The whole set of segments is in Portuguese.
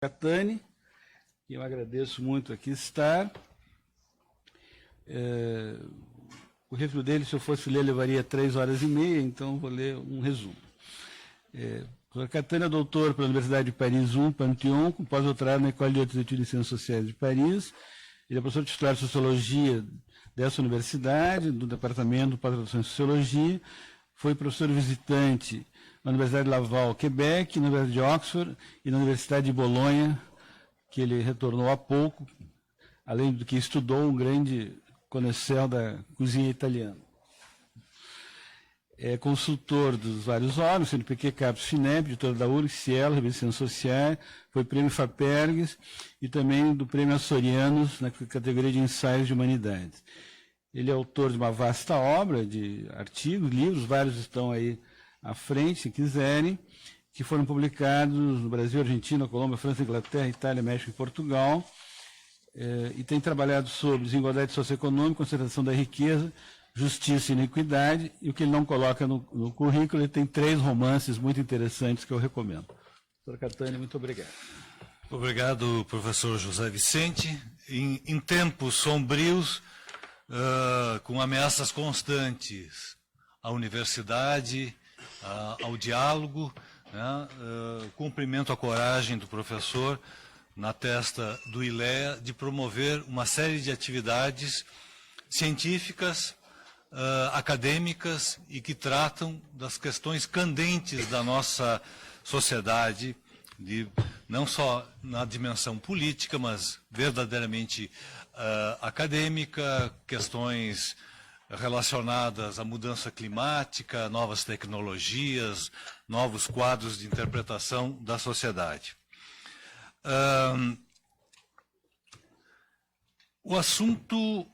Catani, que eu agradeço muito aqui estar. O livro dele, se eu fosse ler, levaria 3 horas e meia, então vou ler um resumo. O Catani é doutor pela Universidade de Paris I, Pantheon, com pós-doutorado na École de Hautes Études de Ciências Sociais de Paris. Ele é professor titular de Sociologia dessa universidade, do Departamento de Pós-Graduação em Sociologia. Foi professor visitante na Universidade de Laval, Quebec, na Universidade de Oxford e na Universidade de Bolonha, que ele retornou há pouco, além do que estudou um grande conhecedor da cozinha italiana. É consultor dos vários órgãos, CNPq, CAPES, FINEP, editor da URGS, Cielo, Revista Ciências Sociais, foi prêmio FAPERGS e também do prêmio Açorianos na categoria de ensaios de humanidades. Ele é autor de uma vasta obra de artigos, livros, vários estão aí à frente, se quiserem, que foram publicados no Brasil, Argentina, Colômbia, França, Inglaterra, Itália, México e Portugal, e tem trabalhado sobre desigualdade socioeconômica, concentração da riqueza, justiça e inequidade, e o que ele não coloca no currículo, ele tem 3 romances muito interessantes que eu recomendo. Doutor Catani, muito obrigado. Obrigado, professor José Vicente. Em tempos sombrios, com ameaças constantes à universidade, ao diálogo, né, cumprimento a coragem do professor na testa do ILEA de promover uma série de atividades científicas, acadêmicas e que tratam das questões candentes da nossa sociedade, não só na dimensão política, mas verdadeiramente acadêmica, questões relacionadas à mudança climática, novas tecnologias, novos quadros de interpretação da sociedade. O assunto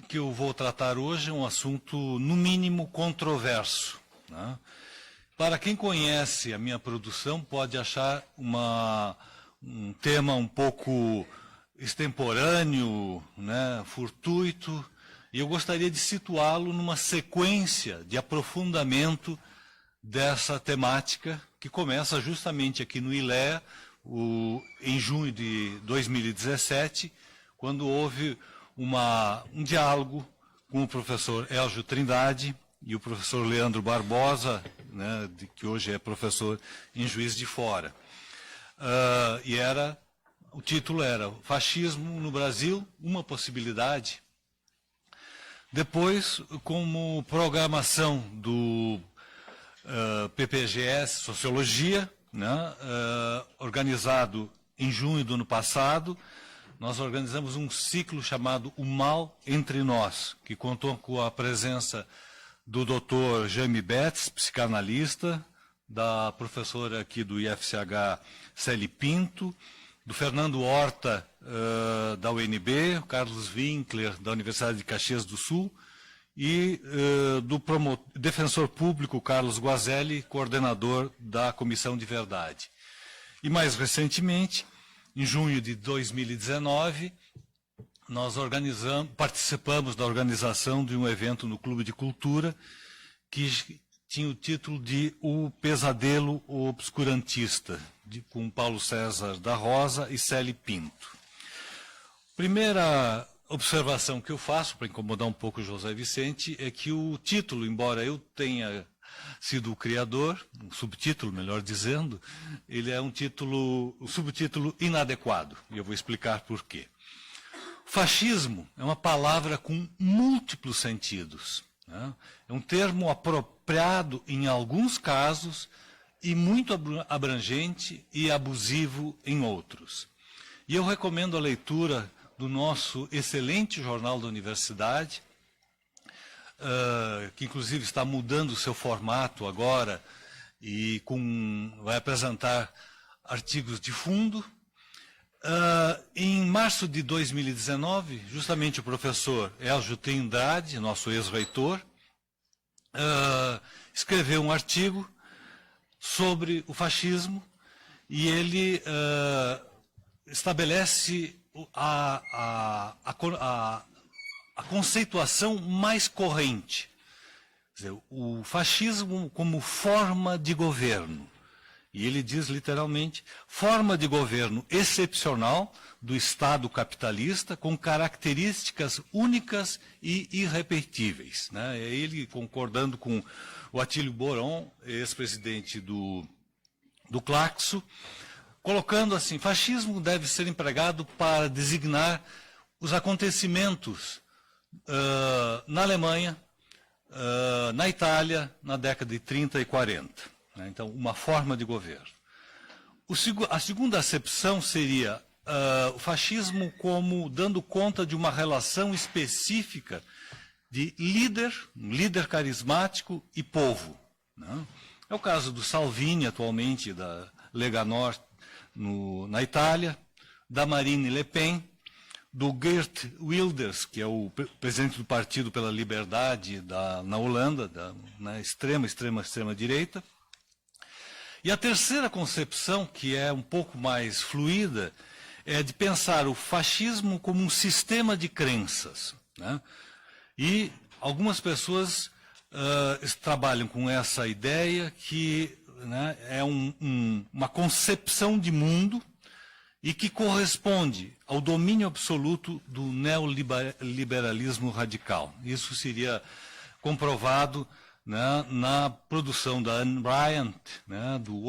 que eu vou tratar hoje é um assunto, no mínimo, controverso, né? Para quem conhece a minha produção, pode achar um tema um pouco extemporâneo, né, fortuito, e eu gostaria de situá-lo numa sequência de aprofundamento dessa temática, que começa justamente aqui no ILEA, em junho de 2017, quando houve um diálogo com o professor Elgio Trindade e o professor Leandro Barbosa, né, que hoje é professor em Juiz de Fora. O título era Fascismo no Brasil, uma possibilidade. Depois, como programação do PPGS Sociologia, né, organizado em junho do ano passado, nós organizamos um ciclo chamado O Mal Entre Nós, que contou com a presença do Dr. Jaime Betts, psicanalista, da professora aqui do IFCH, Célie Pinto, do Fernando Horta, da UNB, o Carlos Winkler, da Universidade de Caxias do Sul, e do defensor público, Carlos Guazelli, coordenador da Comissão de Verdade. E mais recentemente, em junho de 2019, nós participamos da organização de um evento no Clube de Cultura, que tinha o título de O Pesadelo Obscurantista, com Paulo César da Rosa e Célie Pinto. Primeira observação que eu faço, para incomodar um pouco o José Vicente, é que o título, embora eu tenha sido o criador, um subtítulo, melhor dizendo, ele é um subtítulo inadequado, e eu vou explicar por quê. Fascismo é uma palavra com múltiplos sentidos, né? É um termo apropriado em alguns casos e muito abrangente e abusivo em outros. E eu recomendo a leitura do nosso excelente jornal da universidade, que inclusive está mudando o seu formato agora e vai apresentar artigos de fundo. Em março de 2019, justamente o professor Elgio Trindade, nosso ex-reitor, escreveu um artigo sobre o fascismo e ele estabelece a conceituação mais corrente. Quer dizer, o fascismo como forma de governo. E ele diz literalmente, forma de governo excepcional do Estado capitalista com características únicas e irrepetíveis. Né? É ele concordando com o Atílio Boron, ex-presidente do Claxo, colocando assim, fascismo deve ser empregado para designar os acontecimentos na Alemanha, na Itália, na década de 30 e 40. Né? Então, uma forma de governo. A segunda acepção seria o fascismo como dando conta de uma relação específica de líder carismático e povo. Né? É o caso do Salvini, atualmente, da Lega Nord, na Itália, da Marine Le Pen, do Geert Wilders, que é o presidente do Partido pela Liberdade na Holanda, na extrema direita. E a terceira concepção, que é um pouco mais fluida, é de pensar o fascismo como um sistema de crenças. Né? E algumas pessoas trabalham com essa ideia que, né, é uma concepção de mundo e que corresponde ao domínio absoluto do neoliberalismo radical. Isso seria comprovado, né, na produção da Ayn Rand, né, do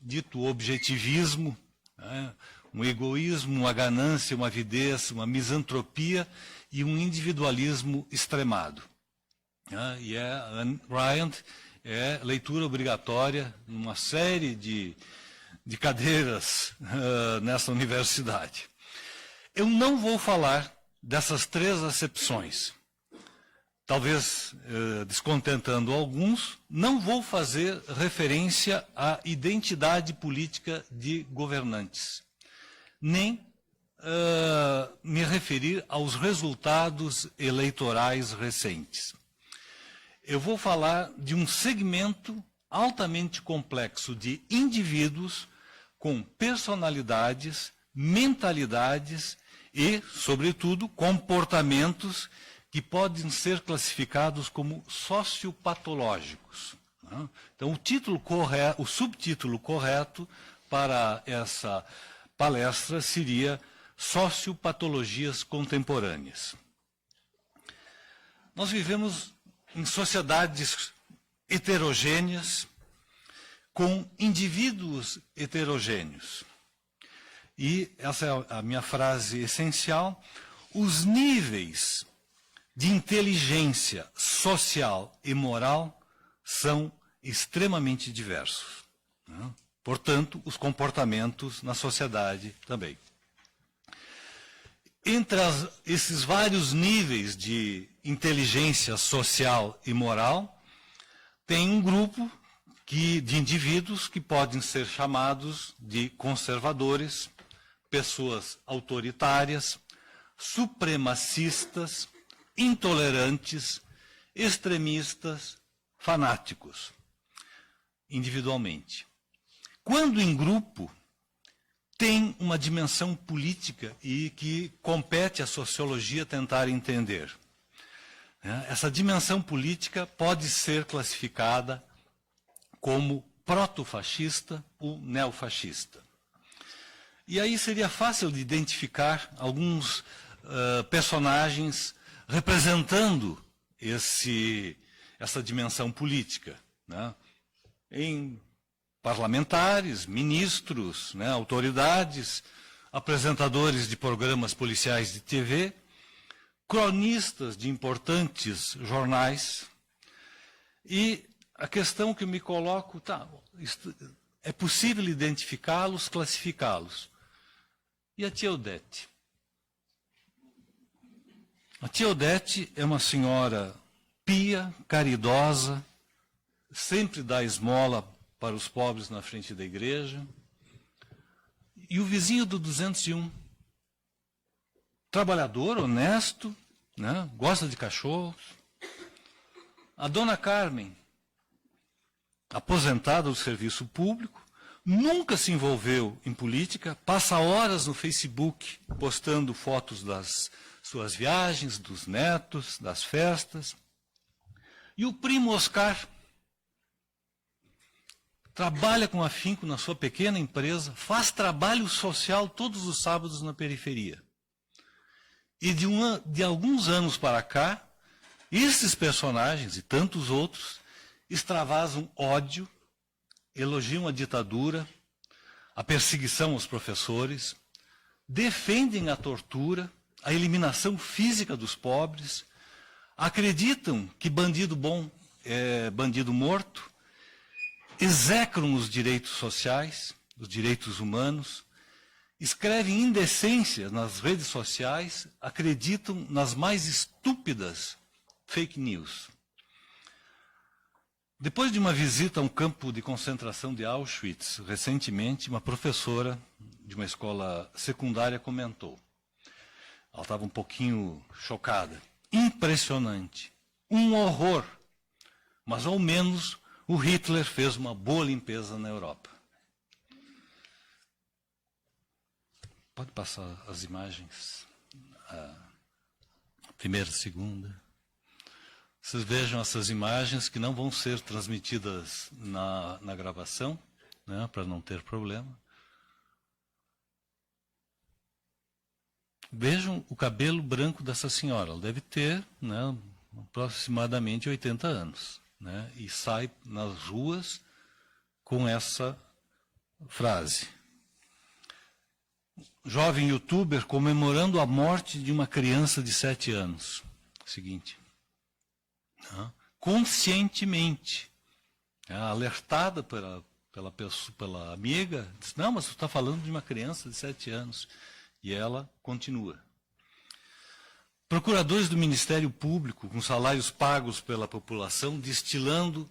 dito objetivismo, né, um egoísmo, uma ganância, uma avidez, uma misantropia e um individualismo extremado. Né, e a Ayn Rand é leitura obrigatória numa série de cadeiras nessa universidade. Eu não vou falar dessas três acepções. Talvez descontentando alguns, não vou fazer referência à identidade política de governantes, nem me referir aos resultados eleitorais recentes. Eu vou falar de um segmento altamente complexo de indivíduos com personalidades, mentalidades e, sobretudo, comportamentos que podem ser classificados como sociopatológicos. Então, o subtítulo correto para essa palestra seria Sociopatologias Contemporâneas. Nós vivemos em sociedades heterogêneas, com indivíduos heterogêneos. E essa é a minha frase essencial. Os níveis de inteligência social e moral são extremamente diversos. Né? Portanto, os comportamentos na sociedade também. Entre esses vários níveis de inteligência social e moral, tem um grupo de indivíduos que podem ser chamados de conservadores, pessoas autoritárias, supremacistas, intolerantes, extremistas, fanáticos, individualmente. Quando em grupo, tem uma dimensão política e que compete à sociologia tentar entender. Essa dimensão política pode ser classificada como proto-fascista ou neofascista. E aí seria fácil de identificar alguns personagens representando essa dimensão política. Né? Em parlamentares, ministros, né, autoridades, apresentadores de programas policiais de TV, cronistas de importantes jornais. E a questão que eu me coloco, é possível identificá-los, classificá-los. E a tia Odete? A tia Odete é uma senhora pia, caridosa, sempre dá esmola para os pobres na frente da igreja. E o vizinho do 201, trabalhador, honesto, né, gosta de cachorros. A dona Carmen, aposentada do serviço público, nunca se envolveu em política, passa horas no Facebook postando fotos das suas viagens, dos netos, das festas. E o primo Oscar, trabalha com afinco na sua pequena empresa, faz trabalho social todos os sábados na periferia. E de alguns anos para cá, esses personagens e tantos outros extravasam ódio, elogiam a ditadura, a perseguição aos professores, defendem a tortura, a eliminação física dos pobres, acreditam que bandido bom é bandido morto, execram os direitos sociais, os direitos humanos, escrevem indecências nas redes sociais, acreditam nas mais estúpidas fake news. Depois de uma visita a um campo de concentração de Auschwitz, recentemente, uma professora de uma escola secundária comentou. Ela estava um pouquinho chocada. Impressionante. Um horror. Mas, ao menos, o Hitler fez uma boa limpeza na Europa. Pode passar as imagens. A primeira, segunda. Vocês vejam essas imagens que não vão ser transmitidas na gravação, né, para não ter problema. Vejam o cabelo branco dessa senhora. Ela deve ter, né, aproximadamente 80 anos. Né, e sai nas ruas com essa frase. Jovem youtuber comemorando a morte de uma criança de 7 anos. Seguinte. Conscientemente, alertada pela amiga, disse, não, mas você está falando de uma criança de 7 anos. E ela continua. Procuradores do Ministério Público, com salários pagos pela população, destilando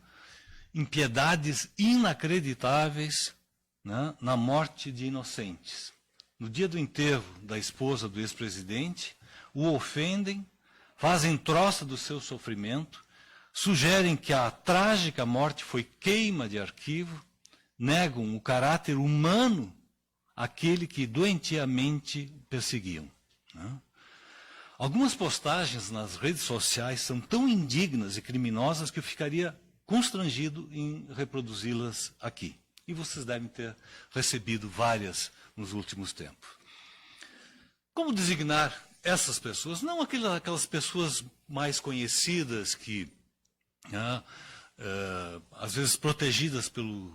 impiedades inacreditáveis, né, na morte de inocentes. No dia do enterro da esposa do ex-presidente, o ofendem, fazem troça do seu sofrimento, sugerem que a trágica morte foi queima de arquivo, negam o caráter humano àquele que doentiamente perseguiam. Né? Algumas postagens nas redes sociais são tão indignas e criminosas que eu ficaria constrangido em reproduzi-las aqui. E vocês devem ter recebido várias nos últimos tempos. Como designar essas pessoas? Não aquelas pessoas mais conhecidas que, às vezes protegidas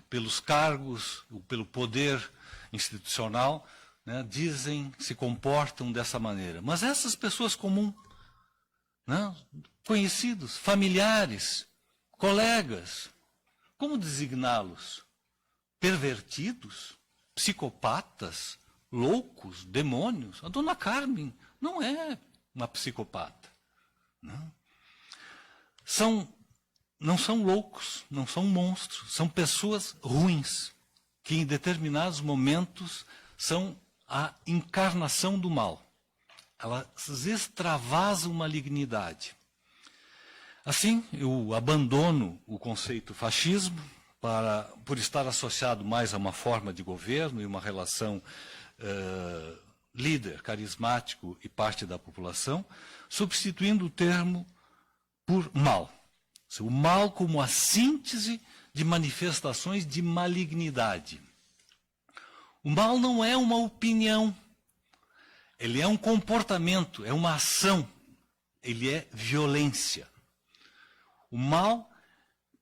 pelos cargos, pelo poder institucional, né, dizem, se comportam dessa maneira. Mas essas pessoas comuns, né, conhecidos, familiares, colegas, como designá-los? Pervertidos? Psicopatas? Loucos? Demônios? A dona Carmen não é uma psicopata. Não, não são loucos, não são monstros, são pessoas ruins, que em determinados momentos são a encarnação do mal. Elas extravasam malignidade. Assim, eu abandono o conceito fascismo por estar associado mais a uma forma de governo e uma relação líder, carismático e parte da população, substituindo o termo por mal. O mal como a síntese de manifestações de malignidade. O mal não é uma opinião, ele é um comportamento, é uma ação, ele é violência. O mal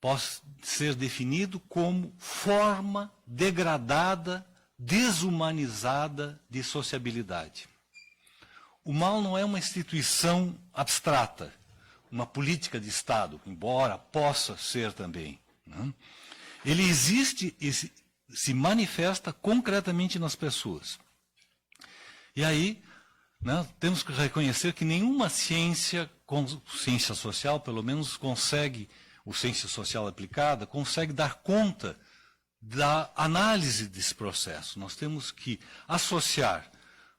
pode ser definido como forma degradada, desumanizada de sociabilidade. O mal não é uma instituição abstrata, uma política de Estado, embora possa ser também. Né? Ele existe e se manifesta concretamente nas pessoas. E aí, né, temos que reconhecer que nenhuma ciência social, pelo menos consegue, ou ciência social aplicada, consegue dar conta da análise desse processo. Nós temos que associar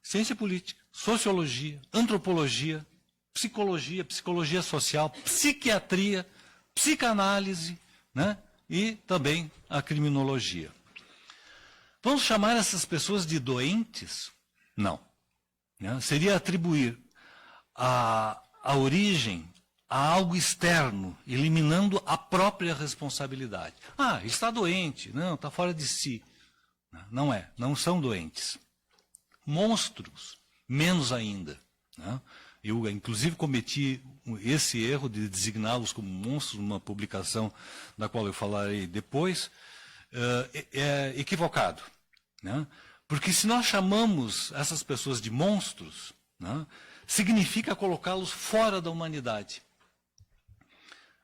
ciência política, sociologia, antropologia, psicologia, psicologia social, psiquiatria, psicanálise, né, e também a criminologia. Vamos chamar essas pessoas de doentes? Não. Né? Seria atribuir a origem a algo externo, eliminando a própria responsabilidade. Ah, está doente, não, está fora de si. Não é, não são doentes. Monstros, menos ainda. Né? Eu, inclusive, cometi esse erro de designá-los como monstros numa publicação da qual eu falarei depois, é equivocado. Né? Porque se nós chamamos essas pessoas de monstros, né, significa colocá-los fora da humanidade.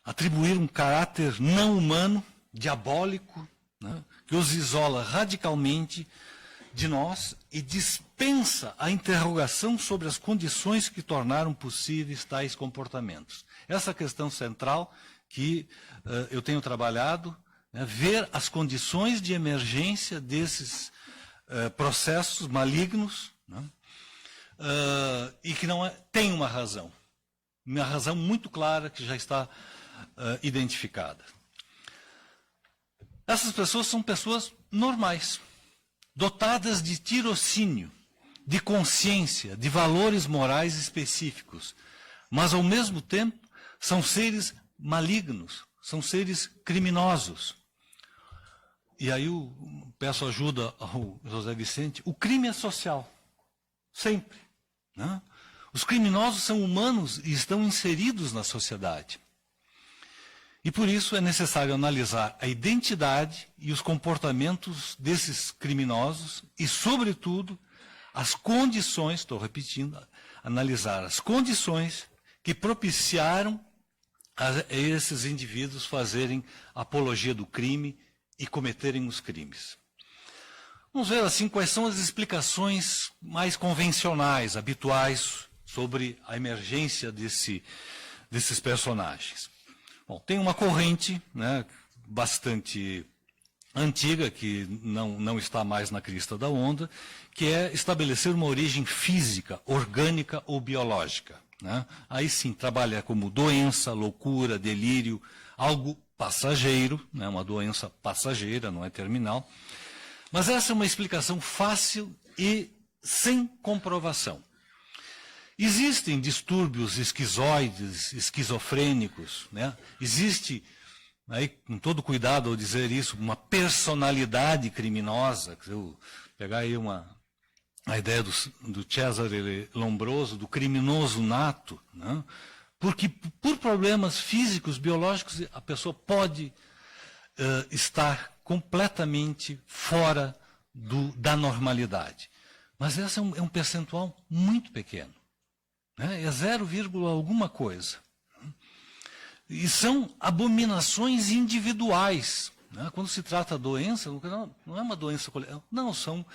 Atribuir um caráter não humano, diabólico, né, que os isola radicalmente de nós e dispensa a interrogação sobre as condições que tornaram possíveis tais comportamentos. Essa questão central que eu tenho trabalhado, né, ver as condições de emergência desses processos malignos, né, e que não tem uma razão muito clara que já está identificada. Essas pessoas são pessoas normais, dotadas de tirocínio, de consciência, de valores morais específicos, mas ao mesmo tempo são seres malignos, são seres criminosos. E aí eu peço ajuda ao José Vicente. O crime é social, sempre. Né? Os criminosos são humanos e estão inseridos na sociedade. E por isso é necessário analisar a identidade e os comportamentos desses criminosos e, sobretudo, as condições, estou repetindo, analisar as condições que propiciaram a esses indivíduos fazerem apologia do crime e cometerem os crimes. Vamos ver assim quais são as explicações mais convencionais, habituais, sobre a emergência desses personagens. Bom, tem uma corrente, né, bastante antiga, que não está mais na crista da onda, que é estabelecer uma origem física, orgânica ou biológica. Né? Aí sim, trabalha como doença, loucura, delírio, algo passageiro, né, uma doença passageira, não é terminal. Mas essa é uma explicação fácil e sem comprovação. Existem distúrbios esquizoides, esquizofrênicos, né? Existe, aí, com todo cuidado ao dizer isso, uma personalidade criminosa. Se eu pegar aí a ideia do Cesare Lombroso, do criminoso nato, né? Porque por problemas físicos, biológicos, a pessoa pode estar completamente fora da normalidade. Mas esse é um percentual muito pequeno. Né? É 0, alguma coisa. E são abominações individuais. Né? Quando se trata de doença, não é uma doença coletiva. Não, são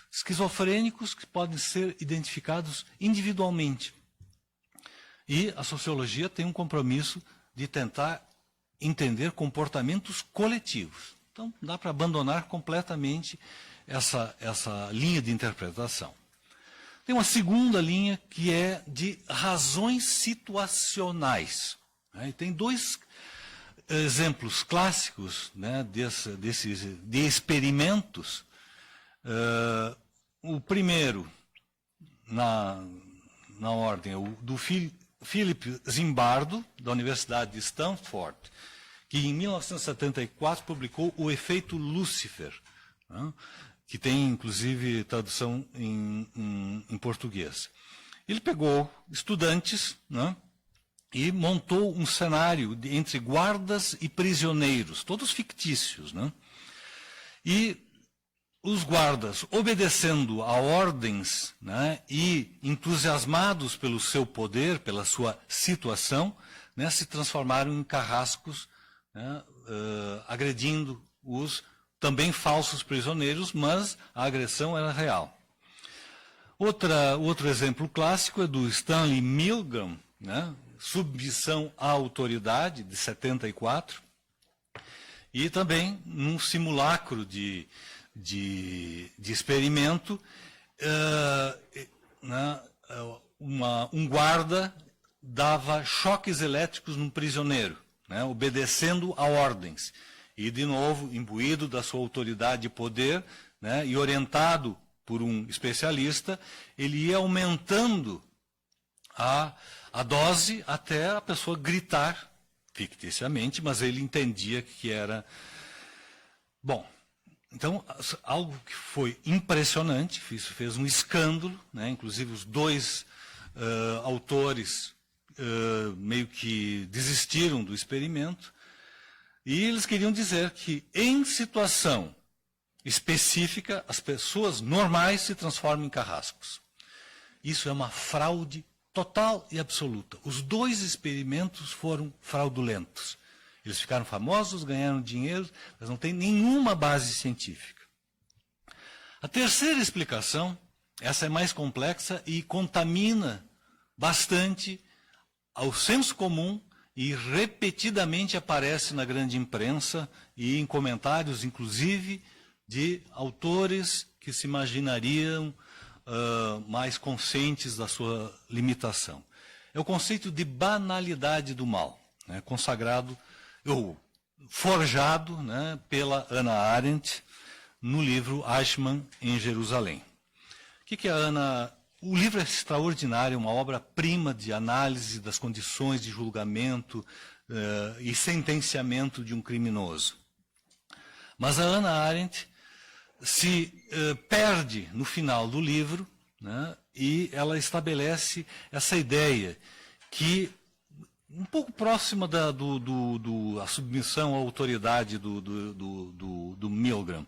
esquizofrênicos que podem ser identificados individualmente. E a sociologia tem um compromisso de tentar entender comportamentos coletivos. Então, dá para abandonar completamente essa linha de interpretação. Tem uma segunda linha que é de razões situacionais. Né? E tem dois exemplos clássicos, né, de experimentos. O primeiro, na ordem, é o do Philip Zimbardo, da Universidade de Stanford, que em 1974 publicou O Efeito Lúcifer, né, que tem, inclusive, tradução em português. Ele pegou estudantes, né, e montou um cenário entre guardas e prisioneiros, todos fictícios. Né, e os guardas, obedecendo a ordens, né, e entusiasmados pelo seu poder, pela sua situação, né, se transformaram em carrascos, né, agredindo os também falsos prisioneiros, mas a agressão era real. Outro exemplo clássico é do Stanley Milgram, né, Submissão à Autoridade, de 74, e também num simulacro de experimento, um guarda dava choques elétricos num prisioneiro, né, obedecendo a ordens. E, de novo, imbuído da sua autoridade e poder, né, e orientado por um especialista, ele ia aumentando a dose até a pessoa gritar, ficticiamente, mas ele entendia que era... Bom, então, algo que foi impressionante, fez um escândalo, né? Inclusive os dois autores meio que desistiram do experimento, e eles queriam dizer que, em situação específica, as pessoas normais se transformam em carrascos. Isso é uma fraude total e absoluta. Os dois experimentos foram fraudulentos. Eles ficaram famosos, ganharam dinheiro, mas não tem nenhuma base científica. A terceira explicação, essa é mais complexa e contamina bastante ao senso comum e repetidamente aparece na grande imprensa e em comentários, inclusive, de autores que se imaginariam mais conscientes da sua limitação. É o conceito de banalidade do mal, né, consagrado ou forjado, né, pela Hannah Arendt no livro Eichmann em Jerusalém. O que é a Hannah? O livro é extraordinário, uma obra-prima de análise das condições de julgamento e sentenciamento de um criminoso. Mas a Hannah Arendt se perde no final do livro, né, e ela estabelece essa ideia que, um pouco próxima da submissão à autoridade do Milgram.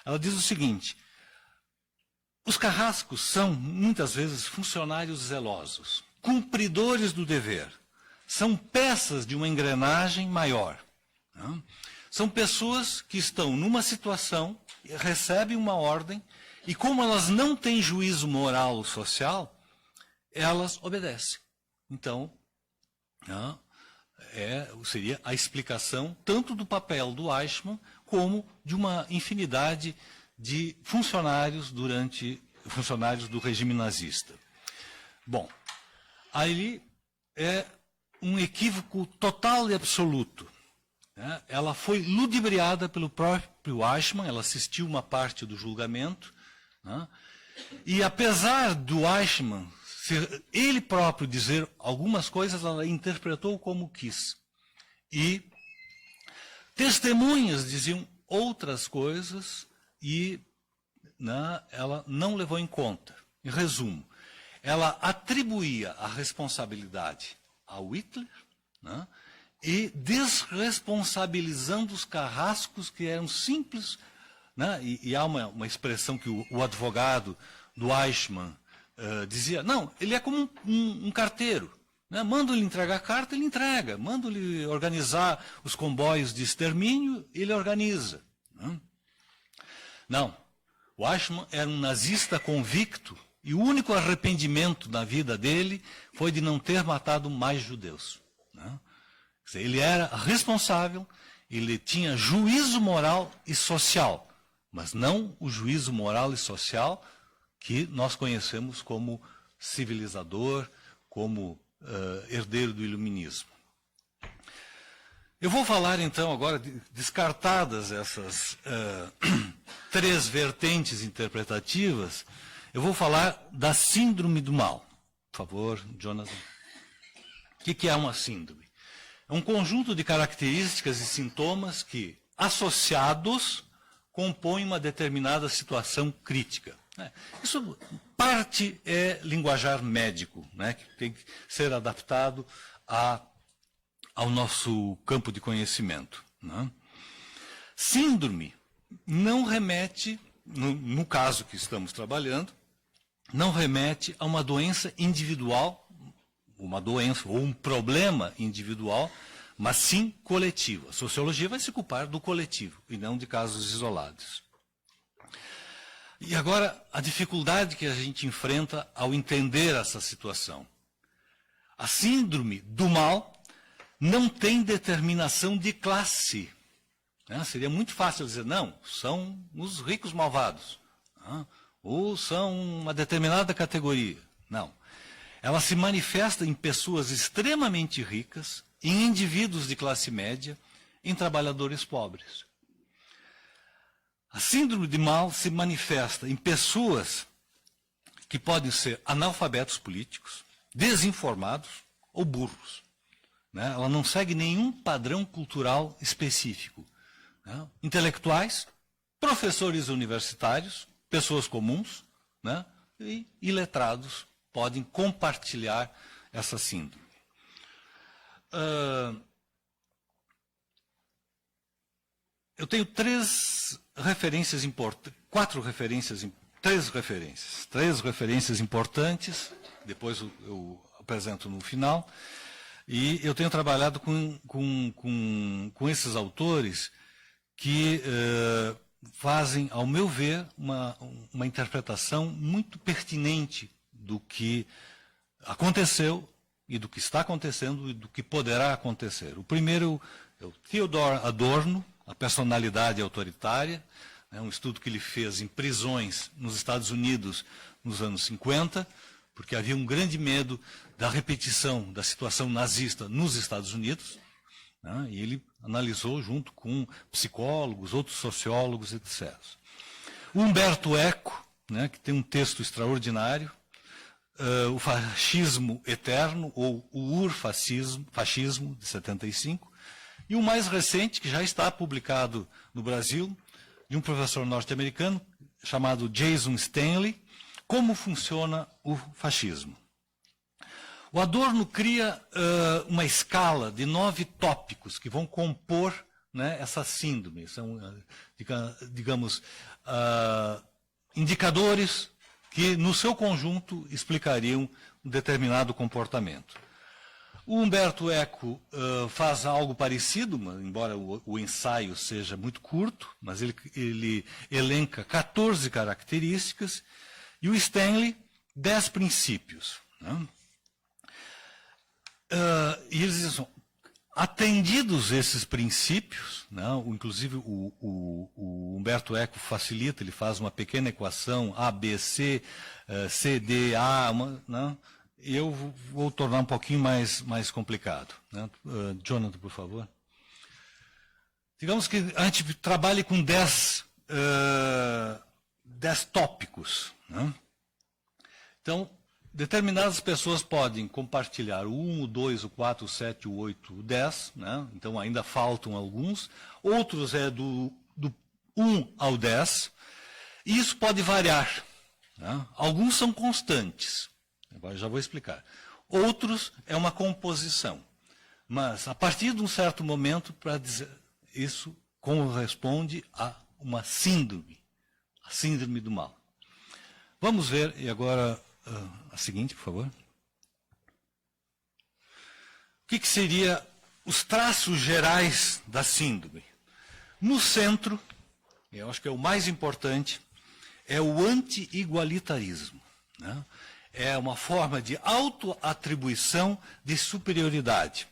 Ela diz o seguinte: os carrascos são, muitas vezes, funcionários zelosos, cumpridores do dever. São peças de uma engrenagem maior. Né? São pessoas que estão numa situação, recebem uma ordem, e como elas não têm juízo moral ou social, elas obedecem. Então, seria a explicação tanto do papel do Eichmann como de uma infinidade de funcionários do regime nazista. Bom, aí é um equívoco total e absoluto. Né? Ela foi ludibriada pelo próprio Eichmann, ela assistiu uma parte do julgamento, né? E apesar do Eichmann ele próprio dizer algumas coisas, ela interpretou como quis. E testemunhas diziam outras coisas e ela não levou em conta. Em resumo, ela atribuía a responsabilidade ao Hitler, né, e desresponsabilizando os carrascos que eram simples. Né, e há uma expressão que o advogado do Eichmann dizia: não, ele é como um carteiro. Né? Manda ele entregar a carta, ele entrega. Manda ele organizar os comboios de extermínio, ele organiza. Né? Não. O Eichmann era um nazista convicto e o único arrependimento na vida dele foi de não ter matado mais judeus. Né? Quer dizer, ele era responsável, ele tinha juízo moral e social, mas não o juízo moral e social que nós conhecemos como civilizador, como herdeiro do iluminismo. Eu vou falar então agora, descartadas essas três vertentes interpretativas, eu vou falar da síndrome do mal. Por favor, Jonathan. O que é uma síndrome? É um conjunto de características e sintomas que, associados, compõem uma determinada situação crítica. Isso parte é linguajar médico, né, que tem que ser adaptado ao nosso campo de conhecimento. Né? Síndrome não remete, no caso que estamos trabalhando, não remete a uma doença individual, uma doença ou um problema individual, mas sim coletivo. A sociologia vai se ocupar do coletivo e não de casos isolados. E agora, a dificuldade que a gente enfrenta ao entender essa situação. A síndrome do mal não tem determinação de classe. Né? Seria muito fácil dizer, não, são os ricos malvados, né? Ou são uma determinada categoria. Não. Ela se manifesta em pessoas extremamente ricas, em indivíduos de classe média, em trabalhadores pobres. A síndrome de mal se manifesta em pessoas que podem ser analfabetos políticos, desinformados ou burros. Né? Ela não segue nenhum padrão cultural específico. Né? Intelectuais, professores universitários, pessoas comuns, né? E iletrados podem compartilhar essa síndrome. Eu tenho três referências importantes, depois eu apresento no final, e eu tenho trabalhado com esses autores que fazem, ao meu ver, uma interpretação muito pertinente do que aconteceu e do que está acontecendo e do que poderá acontecer. O primeiro é o Theodor Adorno, a personalidade autoritária, um estudo que ele fez em prisões nos Estados Unidos nos anos 50, porque havia um grande medo da repetição da situação nazista nos Estados Unidos, né, e ele analisou junto com psicólogos, outros sociólogos, etc. O Umberto Eco, né, que tem um texto extraordinário, o Fascismo Eterno, ou o Urfascismo, de 75, e o mais recente, que já está publicado no Brasil, de um professor norte-americano chamado Jason Stanley, Como Funciona o Fascismo. O Adorno cria uma escala de 9 tópicos que vão compor, né, essa síndrome. São, digamos, indicadores que, no seu conjunto, explicariam um determinado comportamento. O Umberto Eco faz algo parecido, embora o ensaio seja muito curto, mas ele elenca 14 características, e o Stanley, 10 princípios. Né? E eles dizem assim, atendidos esses princípios, né, inclusive o Umberto Eco facilita, ele faz uma pequena equação, A, B, C, C, D, A, né, eu vou tornar um pouquinho mais complicado. Né? Jonathan, por favor. Digamos que a gente trabalhe com 10 tópicos. Né? Então, determinadas pessoas podem compartilhar o 1, o 2, o 4, o 7, o 8, o 10. Né? Então, ainda faltam alguns. Outros é do 1 ao 10. E isso pode variar. Né? Alguns são constantes. Agora já vou explicar. Outros é uma composição. Mas, a partir de um certo momento, para dizer isso corresponde a uma síndrome. A síndrome do mal. Vamos ver, e agora, a seguinte, por favor. O que seria os traços gerais da síndrome? No centro, eu acho que é o mais importante, é o anti-igualitarismo. Né? É uma forma de autoatribuição de superioridade.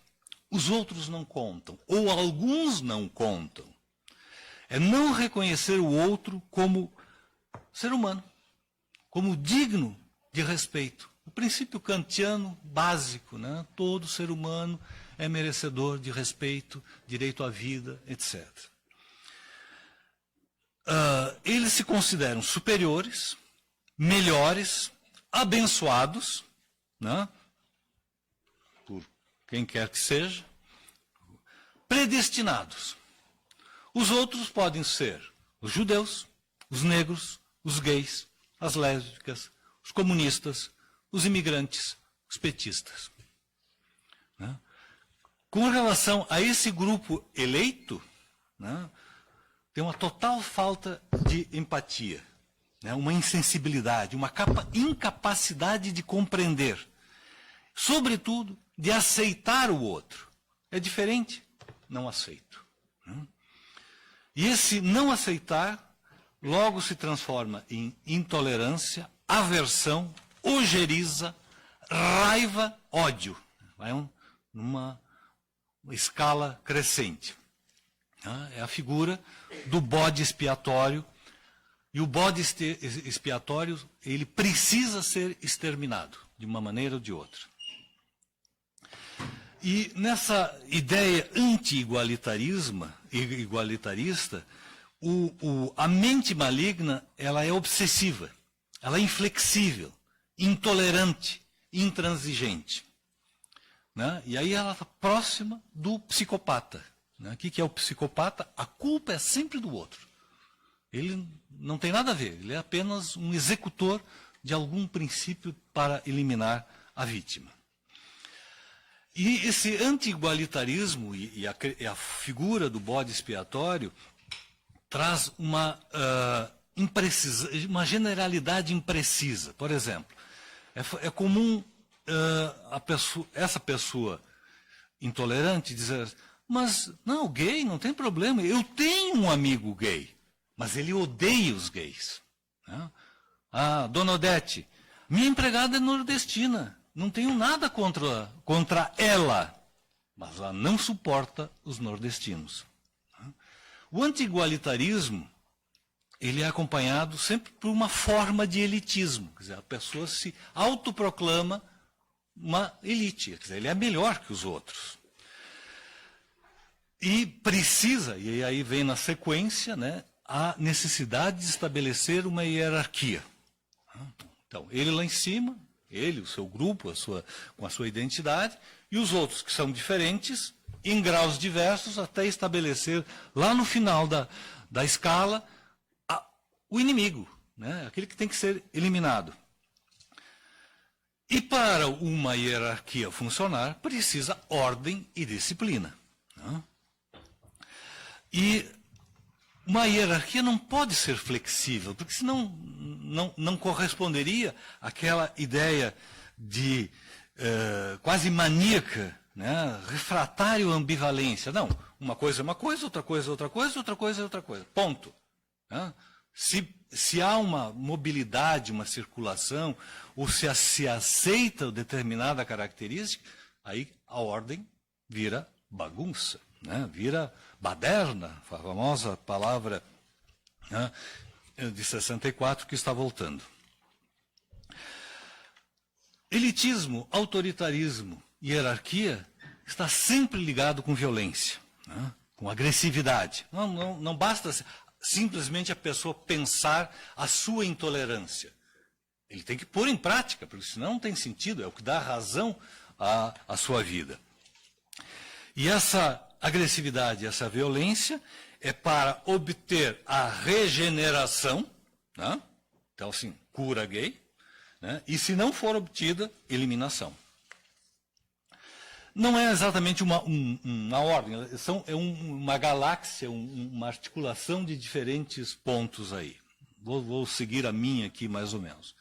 Os outros não contam, ou alguns não contam. É não reconhecer o outro como ser humano, como digno de respeito. O princípio kantiano básico, né? Todo ser humano é merecedor de respeito, direito à vida, etc. Eles se consideram superiores, melhores, abençoados, né, por quem quer que seja, predestinados. Os outros podem ser os judeus, os negros, os gays, as lésbicas, os comunistas, os imigrantes, os petistas. Né? Com relação a esse grupo eleito, né, tem uma total falta de empatia. Uma insensibilidade, uma incapacidade de compreender, sobretudo de aceitar o outro. É diferente? Não aceito. E esse não aceitar logo se transforma em intolerância, aversão, ojeriza, raiva, ódio. Vai numa escala crescente. É a figura do bode expiatório. E o bode expiatório, ele precisa ser exterminado, de uma maneira ou de outra. E nessa ideia anti-igualitarista, a mente maligna, ela é obsessiva, ela é inflexível, intolerante, intransigente. Né? E aí ela está próxima do psicopata. Né? O que é o psicopata? A culpa é sempre do outro. Ele não tem nada a ver, ele é apenas um executor de algum princípio para eliminar a vítima. E esse anti-igualitarismo e a figura do bode expiatório traz uma generalidade imprecisa. Por exemplo, é comum essa pessoa intolerante dizer, mas não, gay não tem problema, eu tenho um amigo gay, mas ele odeia os gays. Né? Ah, Dona Odete, minha empregada é nordestina, não tenho nada contra ela, mas ela não suporta os nordestinos. O anti-igualitarismo, ele é acompanhado sempre por uma forma de elitismo. Quer dizer, a pessoa se autoproclama uma elite, quer dizer, ele é melhor que os outros. E precisa, e aí vem na sequência, né, a necessidade de estabelecer uma hierarquia. Então, ele lá em cima, ele, o seu grupo, com a sua identidade, e os outros que são diferentes, em graus diversos, até estabelecer lá no final da escala o inimigo, né? Aquele que tem que ser eliminado. E para uma hierarquia funcionar, precisa ordem e disciplina. Né? E uma hierarquia não pode ser flexível, porque senão não corresponderia àquela ideia de quase maníaca, né? Refratário à ambivalência. Não, uma coisa é uma coisa, outra coisa é outra coisa, outra coisa é outra coisa. Ponto. Né? Se há uma mobilidade, uma circulação, ou se aceita determinada característica, aí a ordem vira bagunça, né? Vira baderna, a famosa palavra, né, de 64 que está voltando. Elitismo, autoritarismo, hierarquia está sempre ligado com violência, né, com agressividade. Não basta simplesmente a pessoa pensar a sua intolerância. Ele tem que pôr em prática, porque senão não tem sentido, é o que dá razão à sua vida. E essa agressividade, essa violência é para obter a regeneração, né? Então, assim, cura gay, né? E se não for obtida, eliminação. Não é exatamente uma ordem, é uma galáxia, uma articulação de diferentes pontos aí. Vou seguir a minha aqui mais ou menos.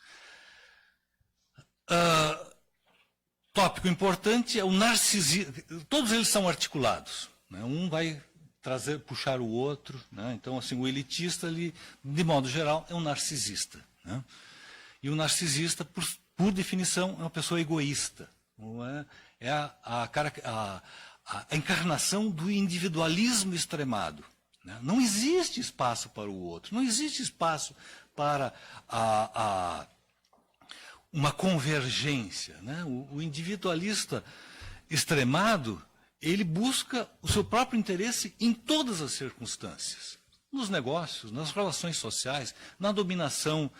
Tópico importante é o narcisismo. Todos eles são articulados. Né? Um vai puxar o outro. Né? Então, assim, o elitista, ele, de modo geral, é um narcisista. Né? E o narcisista, por definição, é uma pessoa egoísta. Não é? É a encarnação do individualismo extremado. Né? Não existe espaço para o outro. Não existe espaço para uma convergência. Né? O individualista extremado, ele busca o seu próprio interesse em todas as circunstâncias. Nos negócios, nas relações sociais, na dominação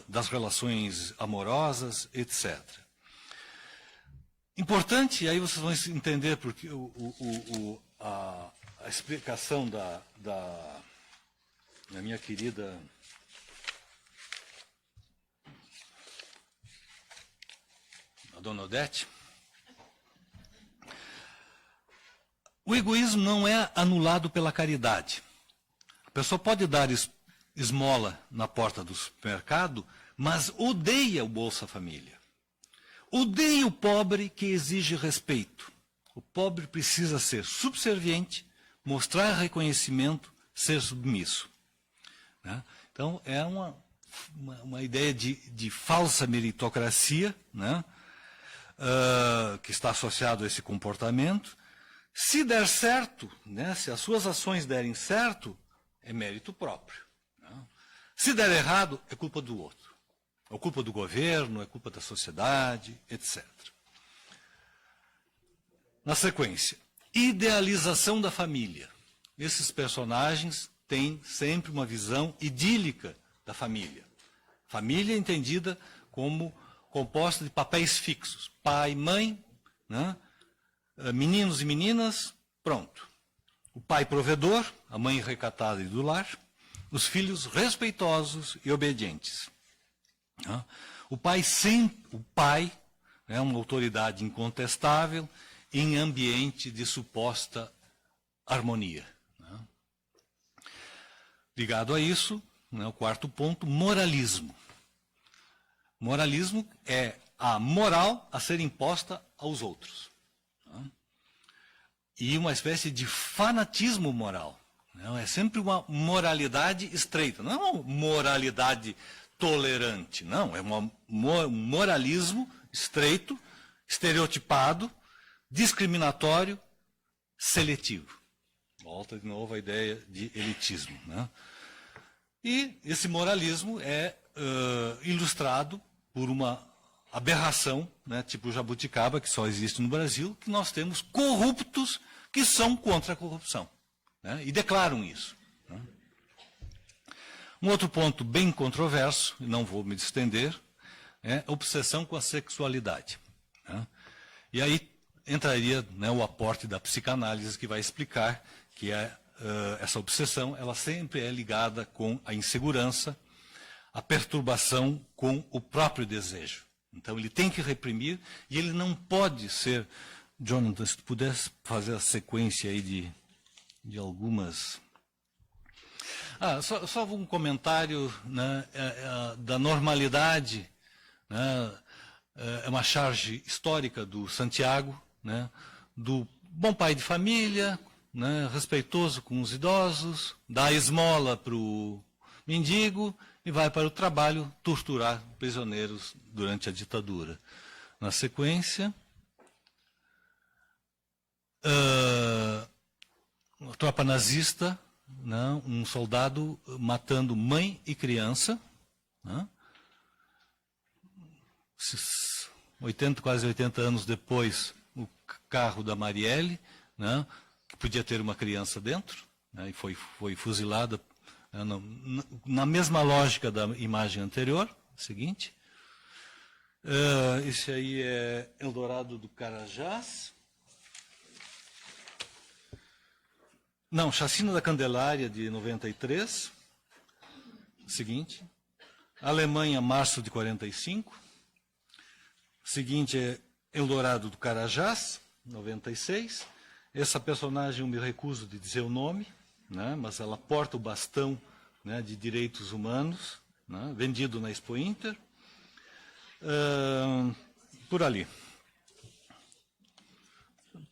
das relações amorosas, etc. Importante, aí vocês vão entender porque a explicação da minha querida Dona Odete. O egoísmo não é anulado pela caridade. A pessoa pode dar esmola na porta do supermercado, mas odeia o Bolsa Família. Odeia o pobre que exige respeito. O pobre precisa ser subserviente, mostrar reconhecimento, ser submisso. Né? Então, é uma ideia de falsa meritocracia, né? Que está associado a esse comportamento. Se der certo, né, se as suas ações derem certo, é mérito próprio. Né? Se der errado, é culpa do outro. É culpa do governo, é culpa da sociedade, etc. Na sequência, idealização da família. Esses personagens têm sempre uma visão idílica da família. Família entendida como composta de papéis fixos. Pai, mãe, né? Meninos e meninas, pronto. O pai provedor, a mãe recatada e do lar, os filhos respeitosos e obedientes. Né? O pai é uma autoridade incontestável em ambiente de suposta harmonia. Né? Ligado a isso, né, o quarto ponto, moralismo. Moralismo é a moral a ser imposta aos outros. Né? E uma espécie de fanatismo moral. Né? É sempre uma moralidade estreita, não é uma moralidade tolerante, não, é um moralismo estreito, estereotipado, discriminatório, seletivo. Volta de novo a ideia de elitismo. Né? E esse moralismo é ilustrado por uma aberração, né, tipo jabuticaba, que só existe no Brasil, que nós temos corruptos que são contra a corrupção. Né, e declaram isso. Né. Um outro ponto bem controverso, e não vou me estender, é a obsessão com a sexualidade. Né. E aí entraria, né, o aporte da psicanálise, que vai explicar que essa obsessão ela sempre é ligada com a insegurança, a perturbação com o próprio desejo. Então, ele tem que reprimir e ele não pode ser... Jonathan, se tu pudesse fazer a sequência aí de algumas... Só um comentário, né, da normalidade, né, é uma charge histórica do Santiago, né, do bom pai de família, né, respeitoso com os idosos, dá esmola para o mendigo e vai para o trabalho torturar prisioneiros durante a ditadura. Na sequência, a tropa nazista, né, um soldado matando mãe e criança, né, quase 80 anos depois, o carro da Marielle, né, que podia ter uma criança dentro, né, e foi fuzilada, na mesma lógica da imagem anterior, seguinte. Esse aí é Eldorado do Carajás. Não, Chacina da Candelária, de 93. Seguinte. Alemanha, março de 45. Seguinte é Eldorado do Carajás, 96. Essa personagem eu me recuso de dizer o nome, né, mas ela porta o bastão, né, de direitos humanos, né, vendido na Expo Inter. Por ali.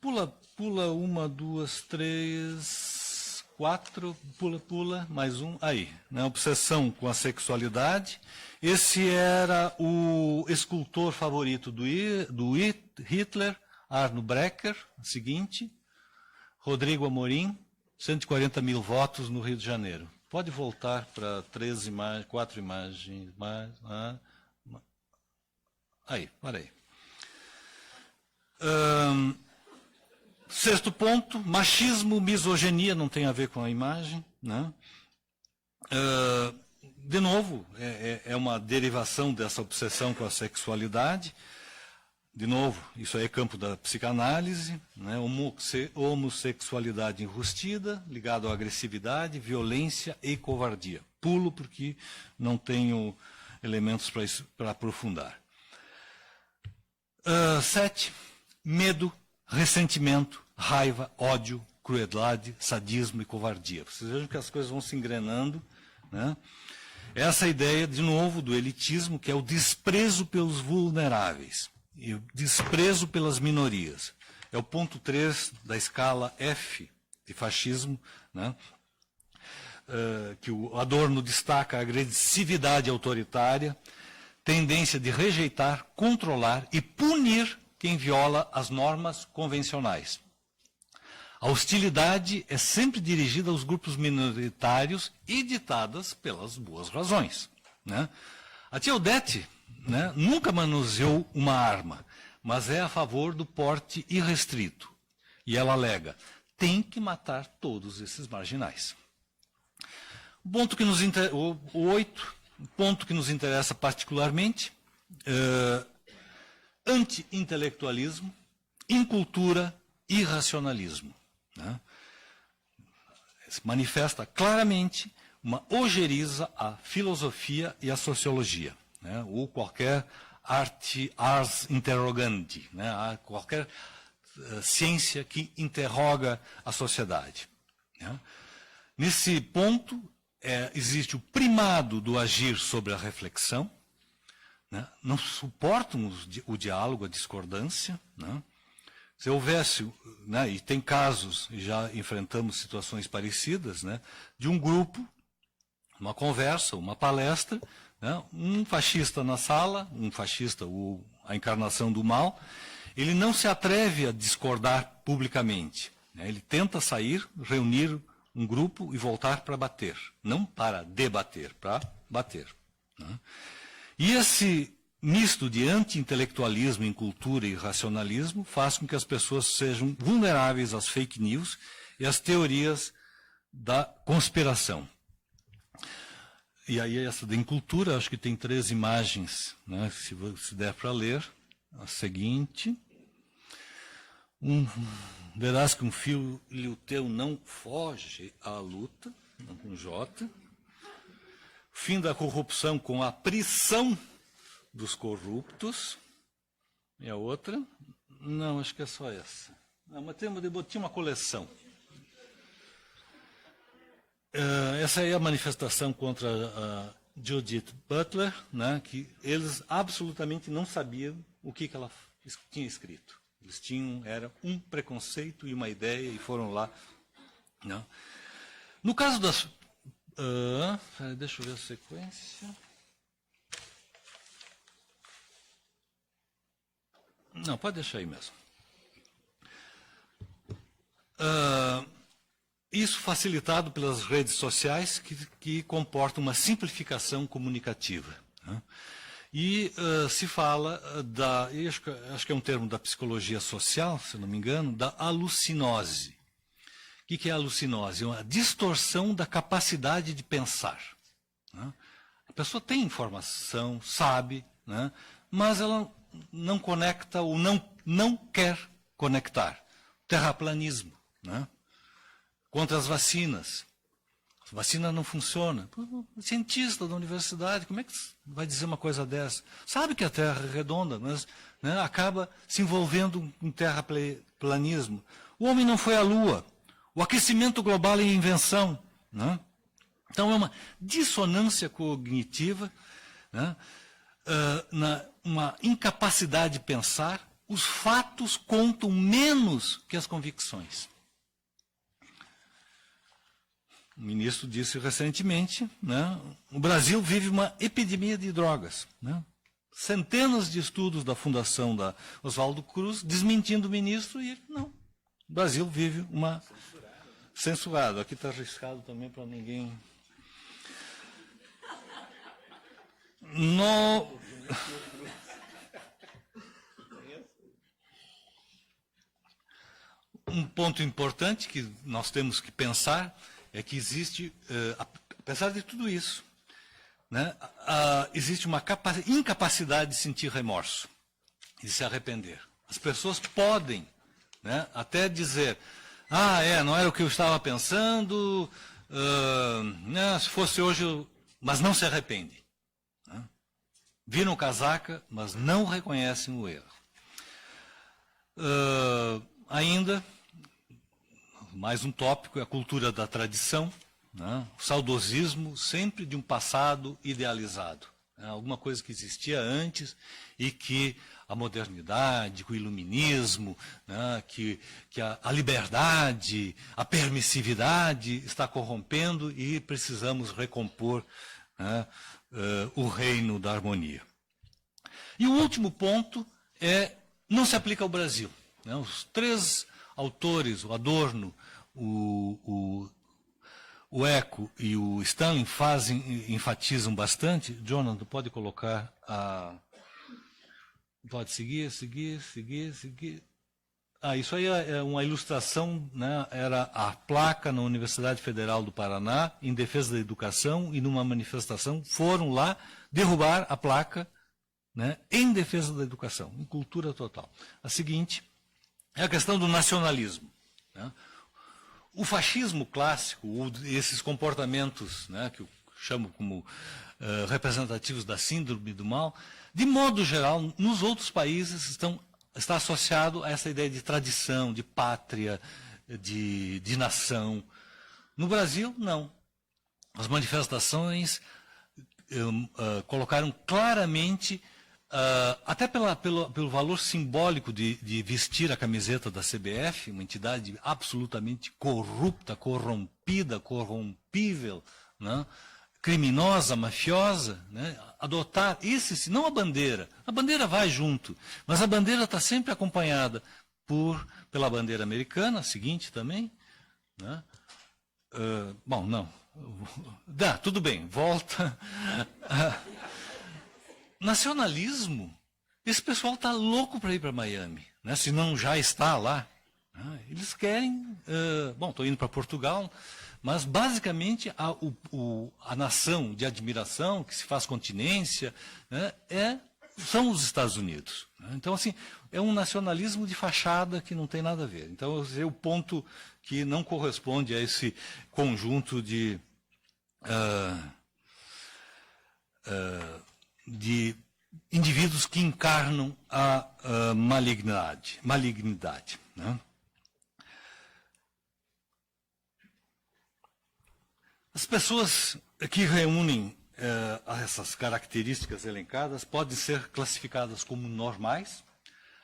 Pula 1, 2, 3, 4, pula, mais um, aí. Né, obsessão com a sexualidade. Esse era o escultor favorito do Hitler, Arno Brecker, seguinte. Rodrigo Amorim, 140 mil votos no Rio de Janeiro. Pode voltar para 4 imagens. Aí, para aí. Sexto ponto, machismo, misoginia, não tem a ver com a imagem. Né? De novo, é uma derivação dessa obsessão com a sexualidade. De novo, isso aí é campo da psicanálise, né? Homossexualidade enrustida, ligado à agressividade, violência e covardia. Pulo porque não tenho elementos para aprofundar. 7. Medo, ressentimento, raiva, ódio, crueldade, sadismo e covardia. Vocês vejam que as coisas vão se engrenando. Né? Essa ideia, de novo, do elitismo, que é o desprezo pelos vulneráveis. E o desprezo pelas minorias. É o ponto 3 da escala F de fascismo, né? Que o Adorno destaca a agressividade autoritária, tendência de rejeitar, controlar e punir quem viola as normas convencionais. A hostilidade é sempre dirigida aos grupos minoritários e ditadas pelas boas razões. Né? A tia Odete, né, nunca manuseou uma arma, mas é a favor do porte irrestrito. E ela alega, tem que matar todos esses marginais. O 8, ponto que nos interessa particularmente, anti-intelectualismo, incultura e racionalismo. Né? Se manifesta claramente uma ojeriza à filosofia e à sociologia, né? Ou qualquer ars interrogandi, né? Qualquer ciência que interroga a sociedade. Né? Nesse ponto, existe o primado do agir sobre a reflexão, né? Não suportam o diálogo, a discordância. Né? Se houvesse, né, e tem casos, e já enfrentamos situações parecidas, né, de um grupo, uma conversa, uma palestra, né, um fascista na sala, um fascista, a encarnação do mal, ele não se atreve a discordar publicamente. Né, ele tenta sair, reunir um grupo e voltar para bater, não para debater, para bater. Né. E esse misto de anti-intelectualismo, incultura e racionalismo faz com que as pessoas sejam vulneráveis às fake news e às teorias da conspiração. E aí essa da incultura, acho que tem 3 imagens, né, se der para ler. A seguinte. Verás que um filho teu não foge à luta, com J. Fim da corrupção com a prisão dos corruptos. E a outra? Não, acho que é só essa. Não, mas tinha uma coleção. Essa é a manifestação contra a Judith Butler, né, que eles absolutamente não sabiam o que ela tinha escrito. Eles era um preconceito e uma ideia e foram lá. Não. No caso das... deixa eu ver a sequência. Não, pode deixar aí mesmo. Isso facilitado pelas redes sociais que comportam uma simplificação comunicativa. Né? E se fala acho que é um termo da psicologia social, se não me engano, da alucinose. O que é a alucinose? É uma distorção da capacidade de pensar. Né? A pessoa tem informação, sabe, né? Mas ela não conecta ou não quer conectar. Terraplanismo, né? Contra as vacinas. A vacina não funciona. Cientista da universidade, como é que vai dizer uma coisa dessa? Sabe que a Terra é redonda, mas, né, acaba se envolvendo em terraplanismo. O homem não foi à Lua. O aquecimento global é invenção. Né? Então é uma dissonância cognitiva, né? Uma incapacidade de pensar. Os fatos contam menos que as convicções. O ministro disse recentemente, né, o Brasil vive uma epidemia de drogas. Né? Centenas de estudos da Fundação da Oswaldo Cruz desmentindo o ministro e ele, não. O Brasil vive uma... Censurado. Aqui está arriscado também para ninguém... Um ponto importante que nós temos que pensar é que existe, apesar de tudo isso, né, existe uma incapacidade de sentir remorso, de se arrepender. As pessoas podem, né, até dizer, não era o que eu estava pensando, né, se fosse hoje, mas não se arrependem. Né? Viram casaca, mas não reconhecem o erro. Ainda... Mais um tópico é a cultura da tradição, né? O saudosismo sempre de um passado idealizado. Né? Alguma coisa que existia antes e que a modernidade, o iluminismo, né? que a liberdade, a permissividade está corrompendo e precisamos recompor, né? O reino da harmonia. E o último ponto não se aplica ao Brasil. Né? Os 3 autores, o Adorno, o Eco e o Stalin enfatizam bastante. Jonathan, pode colocar pode seguir. Isso aí é uma ilustração, né? Era a placa na Universidade Federal do Paraná, em defesa da educação, e numa manifestação foram lá derrubar a placa né, em defesa da educação, em cultura total. A seguinte é a questão do nacionalismo. Né? O fascismo clássico, esses comportamentos, né, que eu chamo como representativos da síndrome do mal, de modo geral, nos outros países está associado a essa ideia de tradição, de pátria, de nação. No Brasil, não. As manifestações colocaram claramente, até pelo valor simbólico de vestir a camiseta da CBF, uma entidade absolutamente corrupta, corrompida, corrompível, né? Criminosa, mafiosa, né? Adotar não a bandeira vai junto, mas a bandeira está sempre acompanhada pela bandeira americana, a seguinte também, né? Bom, não, tudo bem, volta. Nacionalismo, esse pessoal está louco para ir para Miami, né? Se não já está lá, né? Eles querem, estou indo para Portugal, mas basicamente a nação de admiração que se faz continência, né, são os Estados Unidos. Né? Então, assim, é um nacionalismo de fachada que não tem nada a ver. Então, esse é o ponto que não corresponde a esse conjunto de indivíduos que encarnam a malignidade. Né? As pessoas que reúnem essas características elencadas podem ser classificadas como normais,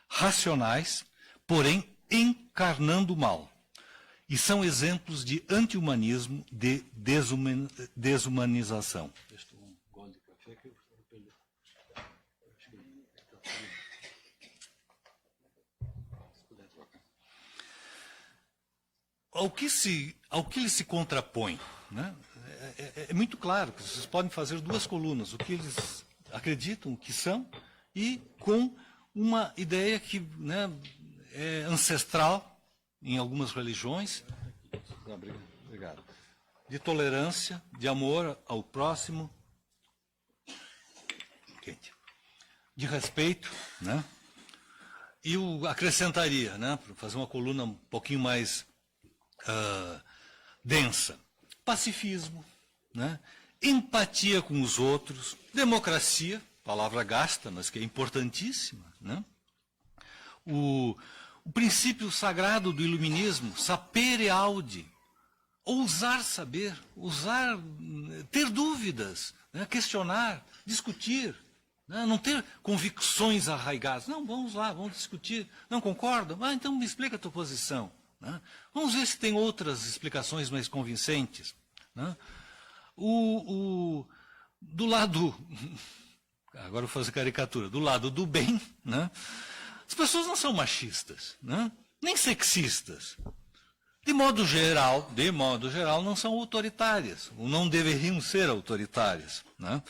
racionais, porém encarnando o mal. E são exemplos de anti-humanismo, de desumanização. Ao que ele se contrapõe, né? É muito claro que vocês podem fazer duas colunas, o que eles acreditam que são e com uma ideia que, né, é ancestral em algumas religiões, obrigado, de tolerância, de amor ao próximo, de respeito, né? E acrescentaria, né, para fazer uma coluna um pouquinho mais densa, pacifismo, né? Empatia com os outros, democracia, palavra gasta, mas que é importantíssima, né? O princípio sagrado do iluminismo, sapere aude, ousar saber, ter dúvidas, né? Questionar, discutir, né? Não ter convicções arraigadas. Não, vamos lá, vamos discutir. Não concorda? Então me explica a tua posição. Né? Vamos ver se tem outras explicações mais convincentes. Né? Do lado, agora eu vou fazer caricatura, do lado do bem, né? As pessoas não são machistas, né? Nem sexistas. De modo geral, não são autoritárias, ou não deveriam ser autoritárias. Né?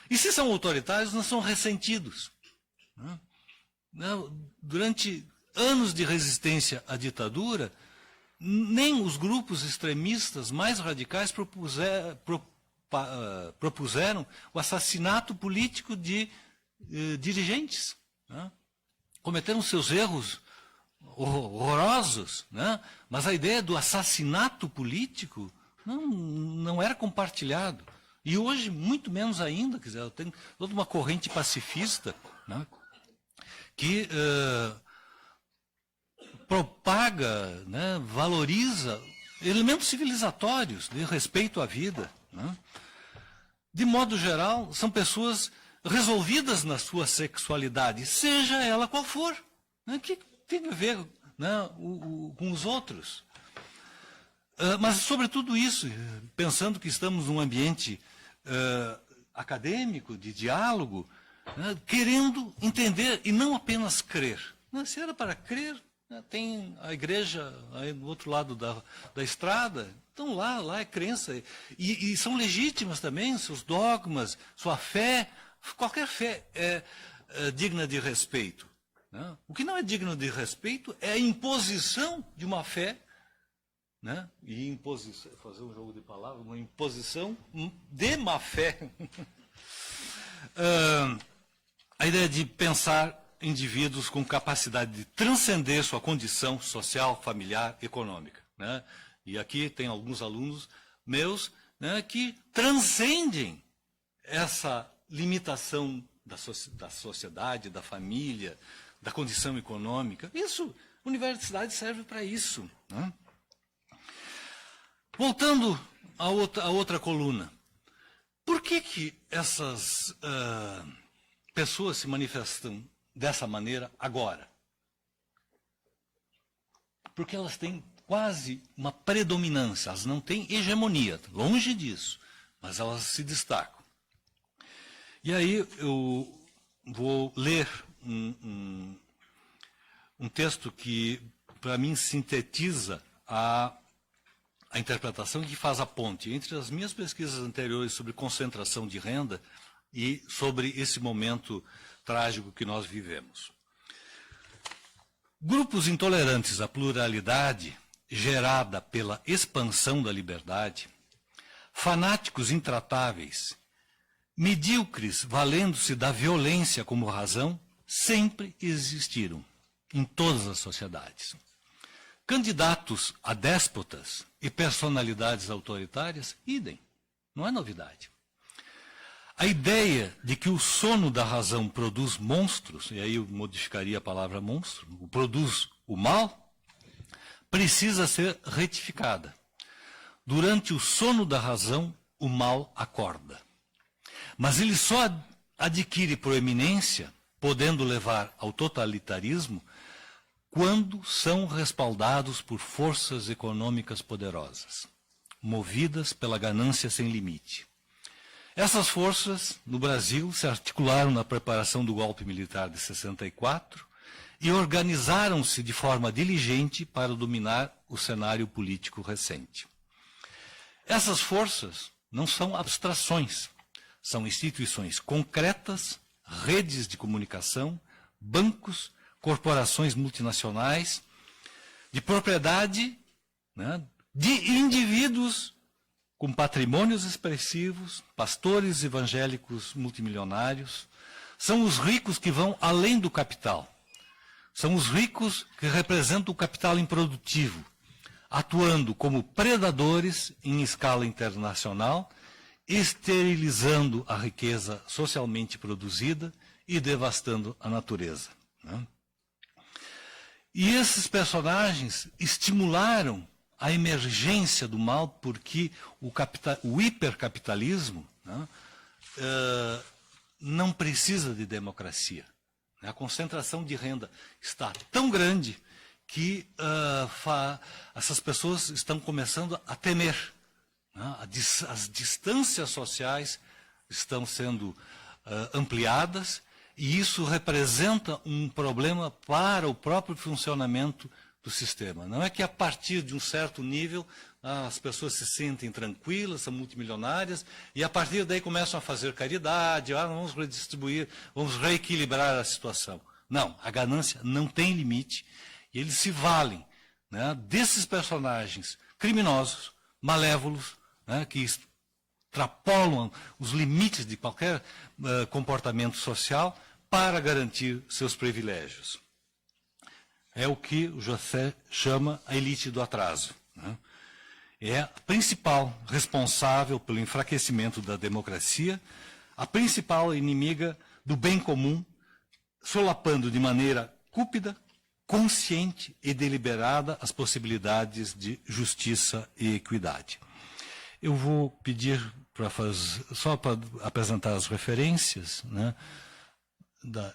E se são autoritários, não são ressentidos. Né? Durante anos de resistência à ditadura, nem os grupos extremistas mais radicais propuseram o assassinato político de dirigentes. Né? Cometeram seus erros horrorosos, né? Mas a ideia do assassinato político não era compartilhado. E hoje, muito menos ainda, quer dizer, tem toda uma corrente pacifista, né, que propaga, né, valoriza elementos civilizatórios de respeito à vida. Né? De modo geral, são pessoas resolvidas na sua sexualidade, seja ela qual for. Né? Que tem a ver, né, com os outros. Mas, sobretudo isso, pensando que estamos num ambiente acadêmico, de diálogo, né, querendo entender e não apenas crer. Né? Se era para crer, né, tem a igreja aí do outro lado da estrada, então lá é crença. E são legítimas também seus dogmas, sua fé. Qualquer fé é digna de respeito. Né? O que não é digno de respeito é a imposição de uma fé, né? E imposição, fazer um jogo de palavras, uma imposição de má fé. a ideia de pensar indivíduos com capacidade de transcender sua condição social, familiar, econômica, né? E aqui tem alguns alunos meus, né, que transcendem essa limitação da sociedade, da família, da condição econômica. Isso, universidade serve para isso, né? Voltando à outra coluna. Por que essas pessoas se manifestam dessa maneira agora? Porque elas têm quase uma predominância, elas não têm hegemonia, longe disso, mas elas se destacam. E aí eu vou ler um texto que, para mim, sintetiza a interpretação que faz a ponte entre as minhas pesquisas anteriores sobre concentração de renda e sobre esse momento trágico que nós vivemos. Grupos intolerantes à pluralidade gerada pela expansão da liberdade, fanáticos intratáveis, medíocres valendo-se da violência como razão, sempre existiram em todas as sociedades. Candidatos a déspotas e personalidades autoritárias, idem, não é novidade. A ideia de que o sono da razão produz monstros, e aí eu modificaria a palavra monstro, produz o mal, precisa ser retificada. Durante o sono da razão, o mal acorda. Mas ele só adquire proeminência, podendo levar ao totalitarismo, quando são respaldados por forças econômicas poderosas, movidas pela ganância sem limite. Essas forças, no Brasil, se articularam na preparação do golpe militar de 64 e organizaram-se de forma diligente para dominar o cenário político recente. Essas forças não são abstrações, são instituições concretas, redes de comunicação, bancos, corporações multinacionais, de propriedade, né, de indivíduos com patrimônios expressivos, pastores evangélicos multimilionários. São os ricos que vão além do capital. São os ricos que representam o capital improdutivo, atuando como predadores em escala internacional, esterilizando a riqueza socialmente produzida e devastando a natureza, né? E esses personagens estimularam a emergência do mal porque o hipercapitalismo, né, não precisa de democracia. A concentração de renda está tão grande que essas pessoas estão começando a temer, né? As distâncias sociais estão sendo ampliadas, e isso representa um problema para o próprio funcionamento do sistema. Não é que a partir de um certo nível as pessoas se sentem tranquilas, são multimilionárias, e a partir daí começam a fazer caridade, vamos redistribuir, vamos reequilibrar a situação. Não, a ganância não tem limite, e eles se valem, né, desses personagens criminosos, malévolos, né, que extrapolam os limites de qualquer comportamento social para garantir seus privilégios. É o que o José chama a elite do atraso, né? É a principal responsável pelo enfraquecimento da democracia, a principal inimiga do bem comum, solapando de maneira cúpida, consciente e deliberada as possibilidades de justiça e equidade. Eu vou pedir só para apresentar as referências, né?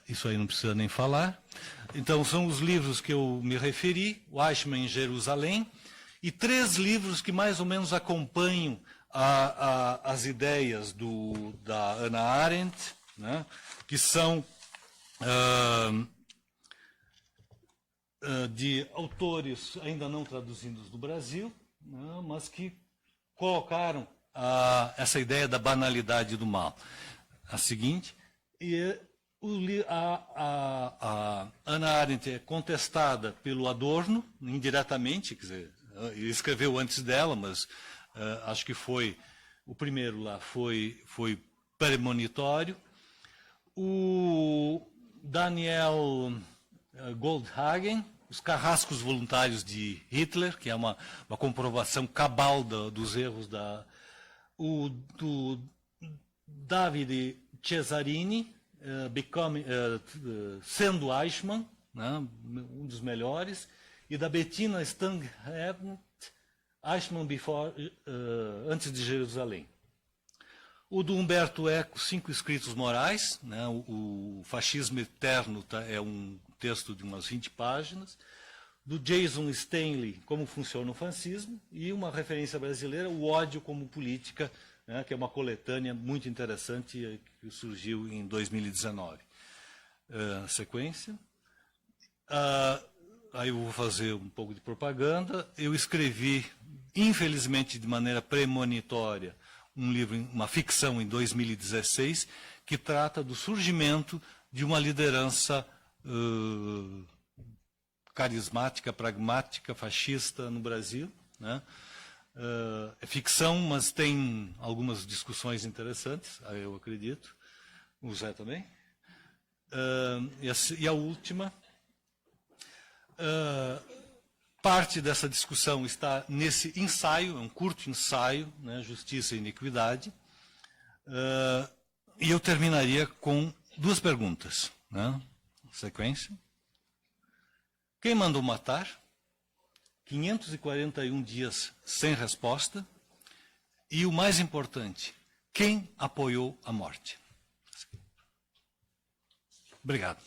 Isso aí não precisa nem falar. Então, são os livros que eu me referi, o Eichmann em Jerusalém, e 3 livros que mais ou menos acompanham as ideias da Hannah Arendt, né, que são de autores ainda não traduzidos do Brasil, né, mas que colocaram essa ideia da banalidade do mal. A seguinte, a Hannah Arendt é contestada pelo Adorno, indiretamente, quer dizer, ele escreveu antes dela, mas acho que o primeiro lá foi premonitório. O Daniel Goldhagen, Os Carrascos Voluntários de Hitler, que é uma comprovação cabal dos erros do Davide Cesarini, Sendo Eichmann, né, um dos melhores, e da Bettina Stanghebnt, Eichmann antes de Jerusalém. O do Humberto Eco, 5 Escritos Morais, né, o Fascismo Eterno é um texto de umas 20 páginas. Do Jason Stanley, Como Funciona o Fascismo, e uma referência brasileira, O Ódio como Política, né, que é uma coletânea muito interessante que surgiu em 2019. Sequência. Aí eu vou fazer um pouco de propaganda. Eu escrevi, infelizmente de maneira premonitória, um livro, uma ficção em 2016, que trata do surgimento de uma liderança carismática, pragmática, fascista no Brasil, né? É ficção, mas tem algumas discussões interessantes, eu acredito. O Zé também. E a última, parte dessa discussão está nesse ensaio, é um curto ensaio, né, Justiça e Iniquidade, e eu terminaria com 2 perguntas, né? Sequência. Quem mandou matar? 541 dias sem resposta. E o mais importante, quem apoiou a morte? Obrigado.